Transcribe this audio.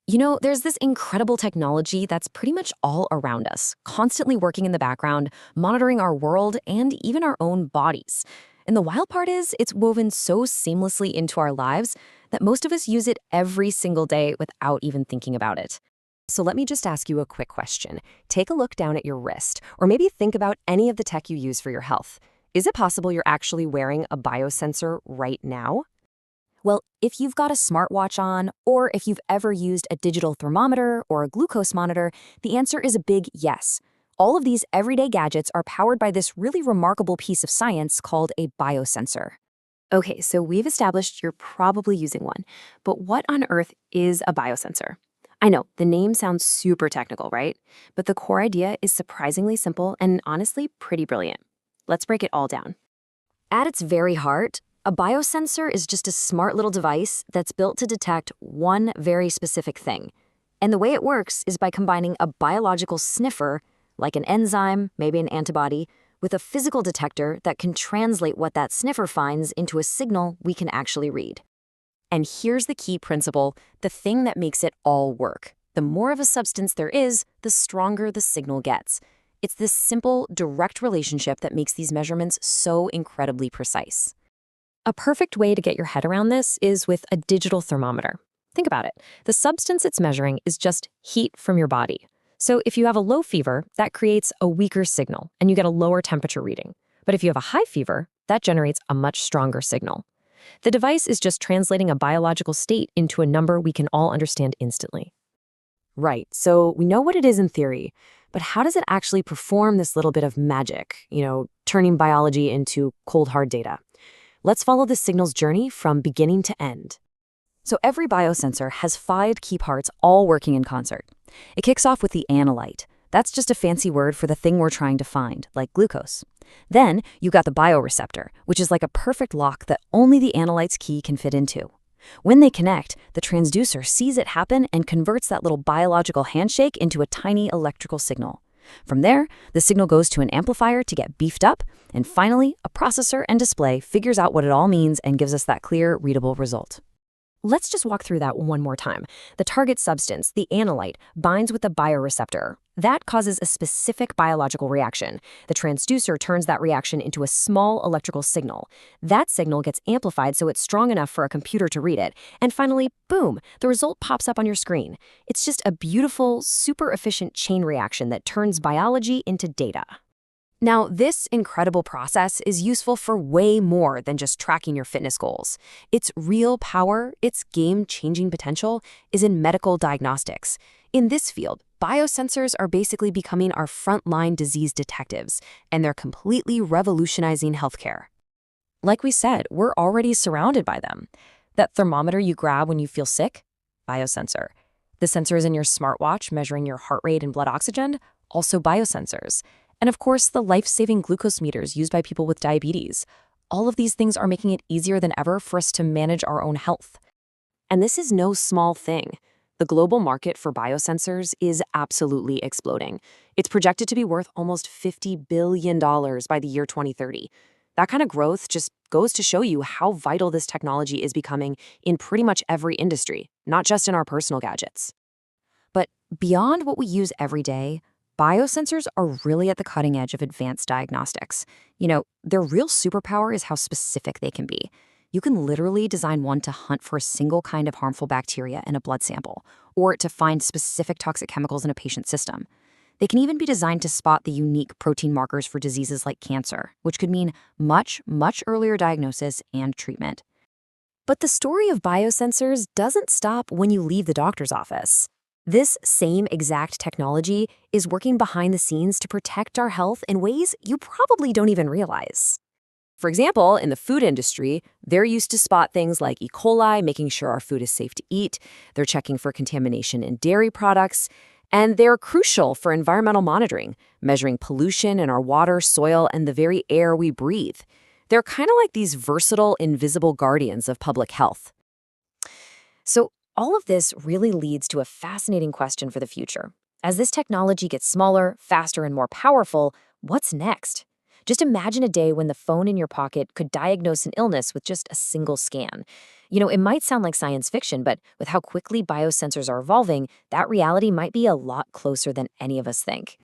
There's this incredible technology that's pretty much all around us, constantly working in the background, monitoring our world and even our own bodies. And the wild part is, it's woven so seamlessly into our lives that most of us use it every single day without even thinking about it. So let me just ask you a quick question. Take a look down at your wrist, or maybe think about any of the tech you use for your health. Is it possible you're actually wearing a biosensor right now? Well, if you've got a smartwatch on, or if you've ever used a digital thermometer or a glucose monitor, the answer is a big yes. All of these everyday gadgets are powered by this really remarkable piece of science called a biosensor. Okay, so we've established you're probably using one, but what on earth is a biosensor? I know, the name sounds super technical, right? But the core idea is surprisingly simple and honestly pretty brilliant. Let's break it all down. At its very heart, a biosensor is just a smart little device that's built to detect one very specific thing. And the way it works is by combining a biological sniffer, like an enzyme, maybe an antibody, with a physical detector that can translate what that sniffer finds into a signal we can actually read. And here's the key principle, the thing that makes it all work. The more of a substance there is, the stronger the signal gets. It's this simple, direct relationship that makes these measurements so incredibly precise. A perfect way to get your head around this is with a digital thermometer. Think about it. The substance it's measuring is just heat from your body. So if you have a low fever, that creates a weaker signal, and you get a lower temperature reading. But if you have a high fever, that generates a much stronger signal. The device is just translating a biological state into a number we can all understand instantly. Right, so we know what it is in theory, but how does it actually perform this little bit of magic, turning biology into cold, hard data? Let's follow the signal's journey from beginning to end. So every biosensor has 5 key parts all working in concert. It kicks off with the analyte. That's just a fancy word for the thing we're trying to find, like glucose. Then you got the bioreceptor, which is like a perfect lock that only the analyte's key can fit into. When they connect, the transducer sees it happen and converts that little biological handshake into a tiny electrical signal. From there, the signal goes to an amplifier to get beefed up, and finally, a processor and display figures out what it all means and gives us that clear, readable result. Let's just walk through that one more time. The target substance, the analyte, binds with the bioreceptor. That causes a specific biological reaction. The transducer turns that reaction into a small electrical signal. That signal gets amplified so it's strong enough for a computer to read it. And finally, boom, the result pops up on your screen. It's just a beautiful, super efficient chain reaction that turns biology into data. Now, this incredible process is useful for way more than just tracking your fitness goals. Its real power, its game-changing potential, is in medical diagnostics. In this field, biosensors are basically becoming our frontline disease detectives, and they're completely revolutionizing healthcare. Like we said, we're already surrounded by them. That thermometer you grab when you feel sick? Biosensor. The sensors in your smartwatch measuring your heart rate and blood oxygen? Also biosensors. And of course, the life-saving glucose meters used by people with diabetes. All of these things are making it easier than ever for us to manage our own health. And this is no small thing. The global market for biosensors is absolutely exploding. It's projected to be worth almost $50 billion by the year 2030. That kind of growth just goes to show you how vital this technology is becoming in pretty much every industry, not just in our personal gadgets. But beyond what we use every day, biosensors are really at the cutting edge of advanced diagnostics. Their real superpower is how specific they can be. You can literally design one to hunt for a single kind of harmful bacteria in a blood sample, or to find specific toxic chemicals in a patient's system. They can even be designed to spot the unique protein markers for diseases like cancer, which could mean much, much earlier diagnosis and treatment. But the story of biosensors doesn't stop when you leave the doctor's office. This same exact technology is working behind the scenes to protect our health in ways you probably don't even realize. For example, in the food industry, they're used to spot things like E. coli, making sure our food is safe to eat. They're checking for contamination in dairy products. And they're crucial for environmental monitoring, measuring pollution in our water, soil, and the very air we breathe. They're kind of like these versatile, invisible guardians of public health. So, all of this really leads to a fascinating question for the future. As this technology gets smaller, faster, and more powerful, what's next? Just imagine a day when the phone in your pocket could diagnose an illness with just a single scan. It might sound like science fiction, but with how quickly biosensors are evolving, that reality might be a lot closer than any of us think.